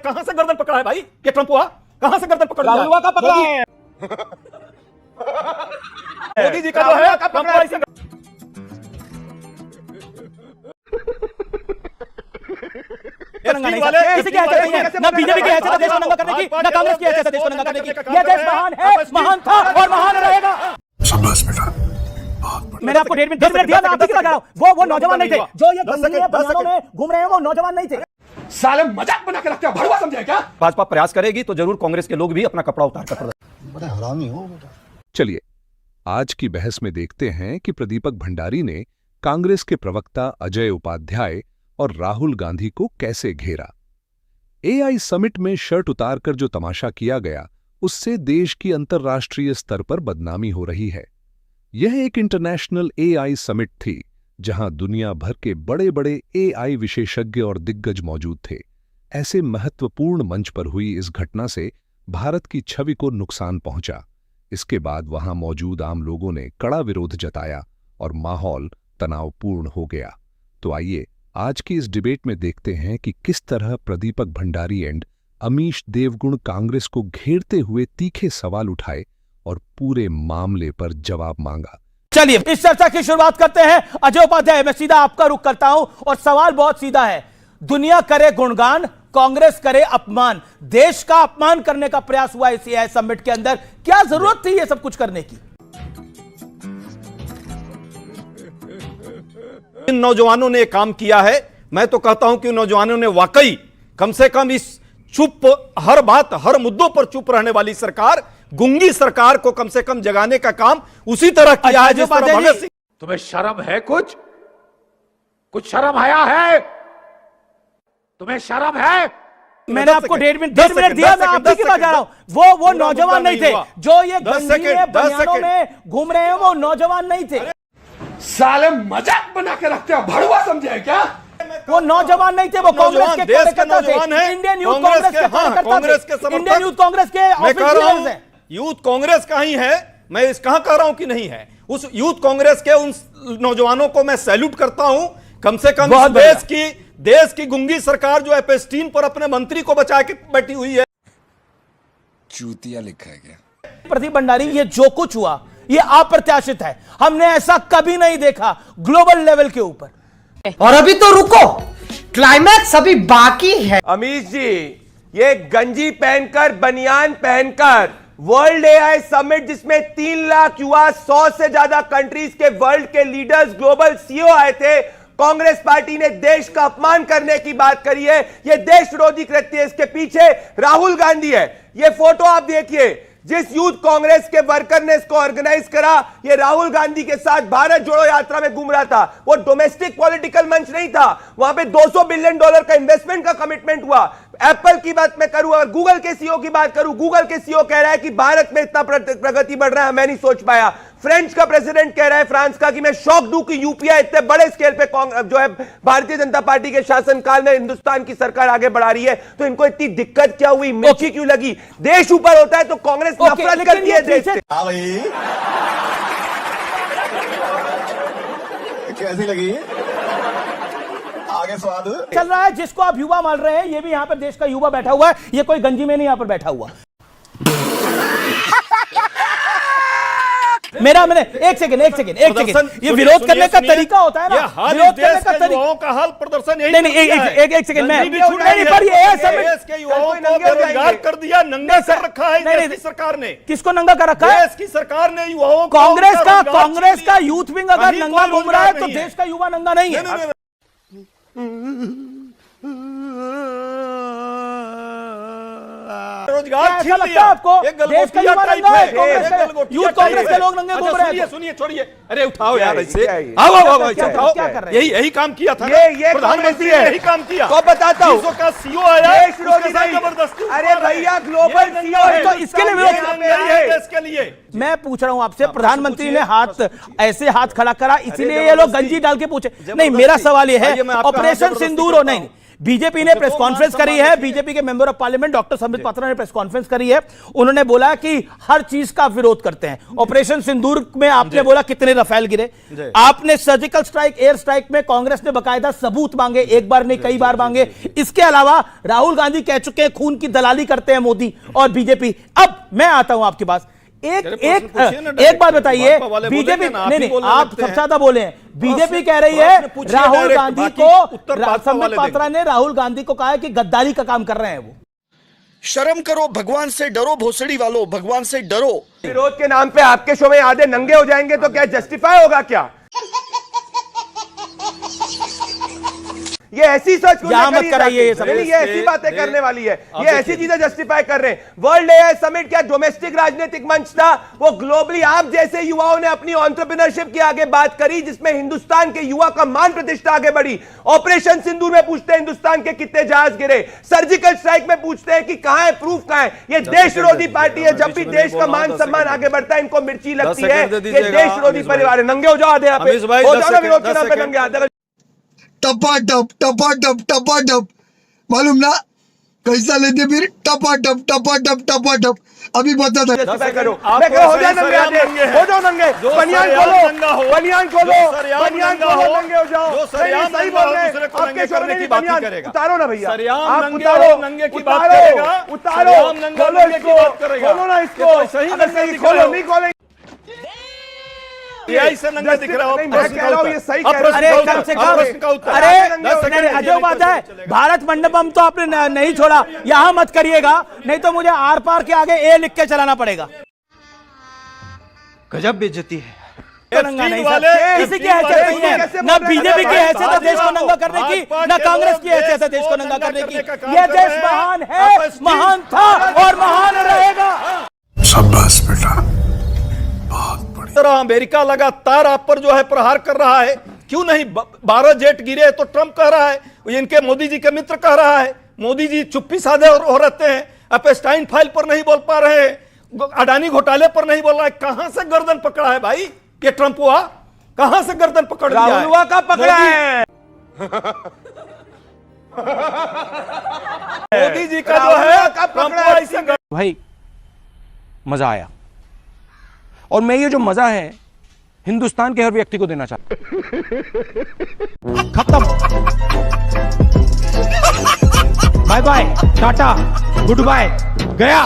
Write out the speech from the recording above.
कहां से गर्दन पकड़ा है भाई? ये ट्रंप हुआ कहां से गर्दन पकड़ राहुल का पकड़ा है, मोदी जी का जो है ट्रंप ऐसे किसी की हैसियत नहीं है, ना बीजेपी की हैसियत है देश को नंगा करने की, ना कांग्रेस की हैसियत है देश को नंगा करने की। यह देश महान है, महान था और महान रहेगा। शाबाश बेटा। मैंने आपको 1.5 मिनट दिया, मैं आपकी बात कर रहा हूं। वो नौजवान नहीं थे जो ये गंदगी बनियानों में घूम रहे हैं, वो नौजवान नहीं थे। साले मजाक बना के रखते हो, भड़वा समझे क्या? भाजपा प्रयास करेगी तो जरूर कांग्रेस के लोग भी अपना कपड़ा उतार कर बड़ा हरामी हो बेटा। चलिए आज की बहस में देखते हैं कि प्रदीपक भंडारी ने कांग्रेस के प्रवक्ता अजय उपाध्याय और राहुल गांधी को कैसे घेरा। एआई समिट में शर्ट उतारकर जो तमाशा किया गया, उससे देश की अंतर्राष्ट्रीय स्तर पर बदनामी हो रही है। यह एक इंटरनेशनल एआई समिट थी, जहां दुनिया भर के बड़े बड़े एआई विशेषज्ञ और दिग्गज मौजूद थे। ऐसे महत्वपूर्ण मंच पर हुई इस घटना से भारत की छवि को नुकसान पहुंचा। इसके बाद वहां मौजूद आम लोगों ने कड़ा विरोध जताया और माहौल तनावपूर्ण हो गया। तो आइए आज की इस डिबेट में देखते हैं कि किस तरह प्रदीपक भंडारी एंड अमीश देवगुण कांग्रेस को घेरते हुए तीखे सवाल उठाए और पूरे मामले पर जवाब मांगा। चलिए इस चर्चा की शुरुआत करते हैं। अजय उपाध्याय, मैं सीधा आपका रुख करता हूं और सवाल बहुत सीधा है। दुनिया करे गुणगान, कांग्रेस करे अपमान, देश का अपमान करने का प्रयास हुआ इस एआई समिट के अंदर। क्या जरूरत थी ये सब कुछ करने की? इन नौजवानों ने काम किया है। मैं तो कहता हूं कि उन नौजवानों ने वाकई कम से कम इस चुप, हर बात हर मुद्दों पर चुप रहने वाली सरकार, गुंगी सरकार को कम से कम जगाने का काम उसी तरह किया है जिस तरह भगत सिंह। तुम्हें शर्म है? कुछ शर्म आया है? तुम्हें शर्म है? मैंने आपको 1.5 मिनट दिया, मैं आपकी की बात कर रहा हूं। वो नौजवान नहीं थे जो ये गंदगी में बनियानों में घूम रहे हैं, वो नौजवान नहीं थे। साले मजाक बना के रखते हो, भड़वा समझे क्या? वो नौजवान नहीं थे, वो कांग्रेस के कार्यकर्ता थे, इंडियन यूथ कांग्रेस के कार्यकर्ता थे, इंडियन यूथ कांग्रेस के ऑफिशियल्स हैं। यूथ कांग्रेस का ही है, मैं इस कहां कह रहा हूं कि नहीं है। उस यूथ कांग्रेस के उन नौजवानों को मैं सैल्यूट करता हूं। कम से कम देश की गुंगी सरकार जो एपेस्टीन पर अपने मंत्री को बचा के बैठी हुई है। चूतिया लिखा है क्या? प्रदीप भंडारी, ये जो कुछ हुआ ये अप्रत्याशित है। हमने ऐसा कभी नहीं देखा ग्लोबल लेवल के ऊपर। और अभी तो रुको, क्लाइमैक्स अभी बाकी है। अमीश जी, ये गंजी पहनकर, बनियान पहनकर वर्ल्ड एआई समिट, जिसमें 3 लाख युवा, 100 से ज्यादा कंट्रीज के वर्ल्ड के लीडर्स, ग्लोबल सीईओ आए थे, कांग्रेस पार्टी ने देश का अपमान करने की बात करी है। यह देश विरोधी कृत्य है। इसके पीछे राहुल गांधी है। यह फोटो आप देखिए, जिस यूथ कांग्रेस के वर्कर ने इसको ऑर्गेनाइज करा, ये राहुल गांधी के साथ भारत जोड़ो यात्रा में घूम रहा था। वो डोमेस्टिक पॉलिटिकल मंच नहीं था, वहां पे $200 बिलियन का इन्वेस्टमेंट का कमिटमेंट हुआ। एप्पल की बात मैं करूं और गूगल के सीईओ की बात करूं, गूगल के सीईओ कह रहा है कि भारत में इतना प्रगति बढ़ रहा है, मैं नहीं सोच पाया। फ्रेंच का प्रेसिडेंट कह रहा है, फ्रांस का, कि मैं शॉक हूं कि यूपीआई इतने बड़े स्केल पे जो है भारतीय जनता पार्टी के शासनकाल में हिंदुस्तान की सरकार आगे बढ़ा रही है। तो इनको इतनी दिक्कत क्या हुई, मिर्ची क्यों लगी? देश ऊपर होता है तो कांग्रेस नफरत करती है देश से। कैसी लगी? आगे स्वाद चल रहा है। जिसको आप युवा मान रहे हैं, ये भी यहाँ पर देश का युवा बैठा हुआ है। ये कोई गंजी में नहीं यहाँ पर बैठा हुआ। मैंने एक सेकंड, ये विरोध करने का तरीका होता है ना, विरोध करने का तरीका का हाल प्रदर्शन यही नहीं, एक सेकंड, मैं पर ये देश के युवाओं को बेरोजगार कर दिया, नंगा कर रखा है देश की सरकार ने। किसको नंगा कर रखा है? देश की सरकार ने युवाओं को। कांग्रेस का यूथ विंग अगर नंगा घूम रहा है तो देश का युवा नंगा नहीं है। रोजगार छीन लिया आपको? देश का युवा नंगा है, यूथ कांग्रेस के लोग नंगे घूम रहे हैं। सुनिए, छोड़िए, अरे उठाओ यार ऐसे। आओ, क्या कर रहे हैं? यही काम किया था। ये प्रधानमंत्री ने यही काम किया। तो बताता हूं, का सीईओ आया, देश विरोधी नहीं। जबरदस्ती। अरे भैया, ग्लोबल सीईओ है तो इसके लिए विरोध देश के लिए। मैं पूछ रहा हूं आपसे, प्रधानमंत्री ने ऐसे हाथ खड़ा करा, इसलिए ये लोग गंजी डाल के पूछे? नहीं, मेरा सवाल ये है, ऑपरेशन सिंदूर हो नहीं, बीजेपी ने प्रेस कॉन्फ्रेंस करी है, बीजेपी के member of parliament doctor Sambit Patra ने प्रेस कॉन्फ्रेंस करी है। उन्होंने बोला कि हर चीज का विरोध करते हैं। ऑपरेशन सिंदूर में आपने बोला कितने रफेल गिरे, आपने सर्जिकल स्ट्राइक, एयर स्ट्राइक में कांग्रेस ने बकायदा सबूत मांगे, एक बार नहीं कई बार मांगे। इसके अलावा राहुल गांधी कह चुके हैं खून की दलाली करते हैं मोदी और बीजेपी। अब मैं आता हूं आपके पास, एक बात बताइए, बीजेपी नहीं, आप सबसे ज्यादा बोले हैं। बीजेपी कह रही है राहुल गांधी को, संबित पात्रा ने राहुल गांधी को कहा है कि गद्दारी का काम कर रहे हैं वो। शर्म करो, भगवान से डरो, भोसड़ी वालों, भगवान से डरो। विरोध के नाम पे आपके शो में आधे नंगे हो जाएंगे तो क्या जस्टिफाई होगा क्या? ये ऐसी सोच मत कराइए, ये ऐसी बातें करने वाली है, ये ऐसी चीजें जस्टिफाई कर रहे हैं। वर्ल्ड एआई समिट क्या डोमेस्टिक राजनीतिक मंच था? वो ग्लोबली आप जैसे युवाओं ने अपनी एंटरप्रेन्योरशिप की आगे बात करी, जिसमें हिंदुस्तान के युवा का मान प्रतिष्ठा आगे बढ़ी। ऑपरेशन सिंदूर में पूछते हैं हिंदुस्तान के कितने जहाज गिरे, सर्जिकल स्ट्राइक में पूछते हैं कि कहां है प्रूफ, कहां है। ये देश विरोधी पार्टी है। जब भी देश का मान सम्मान आगे बढ़ता है इनको मिर्ची लगती है। ये देश विरोधी परिवार है। नंगे हो जाओ आधे, यहाँ पे हो जाओ ना विरोध के नाम पे नंगे आधे। टपाटप टपाटप टपाटप, मालूम ना कैसा लेते फिर? टपाटप टपाटप टपाटप। अभी बता था करो, मैं कहो हो जाओ नंगे आधे, हो जाओ नंगे, बनियान खोलो, बनियान खोलो, बनियान खोलो, नंगे हो जाओ। सही बोल रहे हैं, आपके शो में बनियान उतारो ना भैया, आप उतारो, नंगे की बात करेगा, उतारो, खोलो इसको, खोलो ना इसको, सही खोलो, नहीं खोले से नंगे दिख रहा हो। मैं कह रहा हूं ये सही कह रहा अरे कम से कम, अरे अजय उपाध्याय, भारत मंडपम तो आपने नहीं छोड़ा, यहां मत करिएगा, नहीं तो मुझे आर पार के आगे ए लिख के चलाना पड़ेगा। गजब बेइज्जती है। किसी की हैसियत नहीं है, ना बीजेपी की हैसियत है देश को नंगा करने की, ना कांग्रेस की हैसियत है देश को नंगा करने की। यह देश महान है, महान था और महान रहेगा। शाबाश बेटा, तरह अमेरिका लगातार आप पर जो है प्रहार कर रहा है। क्यों नहीं 12 जेट गिरे तो ट्रंप कह रहा है, इनके मोदी जी के मित्र कह रहा है। मोदी जी चुप्पी साधे हो रहते हैं, एपस्टाइन फाइल पर नहीं बोल पा रहे हैं, अडानी घोटाले पर नहीं बोल रहा है। कहां से गर्दन पकड़ा है भाई ये ट्रंप हुआ? कहां से गर्दन पकड़ लिया है? राहुल हुआ का पकड़ा है। मोदी जी का जो है भाई मजा आया, और मैं ये जो मजा है हिंदुस्तान के हर व्यक्ति को देना चाहता हूं। खत्म, bye bye, tata, goodbye, गया।